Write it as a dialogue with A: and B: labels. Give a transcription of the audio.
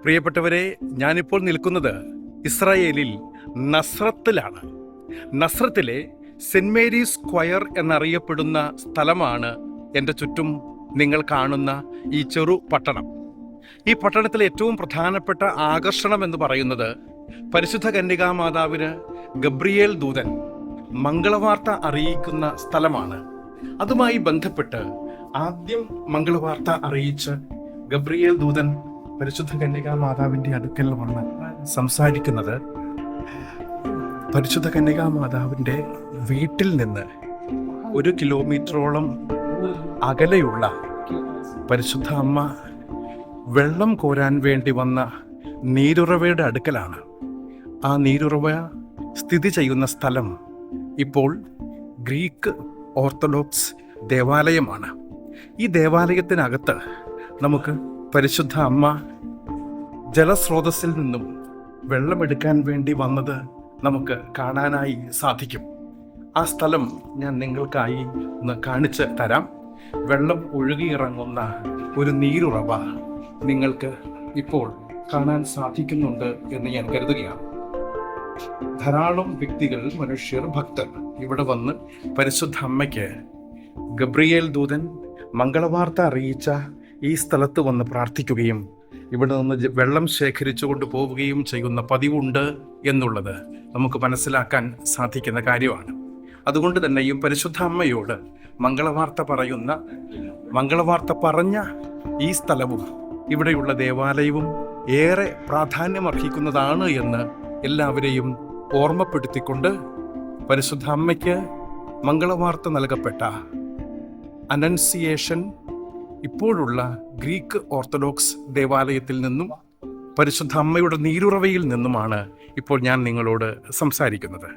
A: പ്രിയപ്പെട്ടവരെ, ഞാനിപ്പോൾ നിൽക്കുന്നത് ഇസ്രായേലിൽ നസ്രത്തിലാണ്. നസ്രത്തിലെ സെന്റ് മേരീസ് സ്ക്വയർ എന്നറിയപ്പെടുന്ന സ്ഥലമാണ് എൻ്റെ ചുറ്റും നിങ്ങൾ കാണുന്ന ഈ ചെറു പട്ടണം. ഈ പട്ടണത്തിലെ ഏറ്റവും പ്രധാനപ്പെട്ട ആകർഷണം എന്ന് പറയുന്നത് പരിശുദ്ധ കന്യകാമാതാവിന് ഗബ്രിയേൽ ദൂതൻ മംഗളവാർത്ത അറിയിക്കുന്ന സ്ഥലമാണ്. അതുമായി ബന്ധപ്പെട്ട് ആദ്യം മംഗളവാർത്ത അറിയിച്ച് ഗബ്രിയേൽ ദൂതൻ പരിശുദ്ധ കന്യകാമാതാവിൻ്റെ അടുക്കൽ വന്ന് സംസാരിക്കുന്നത് പരിശുദ്ധ കന്യകാമാതാവിൻ്റെ വീട്ടിൽ നിന്ന് 1 കിലോമീറ്ററോളം അകലെയുള്ള പരിശുദ്ധ അമ്മ വെള്ളം കോരാൻ വേണ്ടി വന്ന നീരുറവയുടെ അടുക്കലാണ്. ആ നീരുറവ സ്ഥിതി ചെയ്യുന്ന സ്ഥലം ഇപ്പോൾ ഗ്രീക്ക് ഓർത്തഡോക്സ് ദേവാലയമാണ്. ഈ ദേവാലയത്തിനകത്ത് നമുക്ക് പരിശുദ്ധ അമ്മ ജലസ്രോതസ്സിൽ നിന്നും വെള്ളമെടുക്കാൻ വേണ്ടി വന്നത് നമുക്ക് കാണാനായി സാധിക്കും. ആ സ്ഥലം ഞാൻ നിങ്ങൾക്കായി ഒന്ന് കാണിച്ച് തരാം. വെള്ളം ഒഴുകിയിറങ്ങുന്ന ഒരു നീരുറവ നിങ്ങൾക്ക് ഇപ്പോൾ കാണാൻ സാധിക്കുന്നുണ്ട് എന്ന് ഞാൻ കരുതുകയാണ്. ധാരാളം വ്യക്തികൾ, മനുഷ്യർ, ഭക്തർ ഇവിടെ വന്ന് പരിശുദ്ധ അമ്മയ്ക്ക് ഗബ്രിയേൽ ദൂതൻ മംഗളവാർത്ത അറിയിച്ച ഈ സ്ഥലത്ത് വന്ന് പ്രാർത്ഥിക്കുകയും ഇവിടെ നിന്ന് വെള്ളം ശേഖരിച്ചു കൊണ്ട് പോവുകയും ചെയ്യുന്ന പതിവുണ്ട് എന്നുള്ളത് നമുക്ക് മനസ്സിലാക്കാൻ സാധിക്കുന്ന കാര്യമാണ്. അതുകൊണ്ട് തന്നെ ഈ പരിശുദ്ധ അമ്മയോട് മംഗളവാർത്ത പറഞ്ഞ ഈ സ്ഥലവും ഇവിടെയുള്ള ദേവാലയവും ഏറെ പ്രാധാന്യമർഹിക്കുന്നതാണ് എന്ന് എല്ലാവരെയും ഓർമ്മപ്പെടുത്തിക്കൊണ്ട് പരിശുദ്ധ അമ്മയ്ക്ക് മംഗളവാർത്ത നൽകപ്പെട്ട അനൻസിയേഷൻ ഇപ്പോഴുള്ള ഗ്രീക്ക് ഓർത്തഡോക്സ് ദേവാലയത്തിൽ നിന്നും പരിശുദ്ധ അമ്മയുടെ നീരുറവയിൽ നിന്നുമാണ് ഇപ്പോൾ ഞാൻ നിങ്ങളോട് സംസാരിക്കുന്നത്.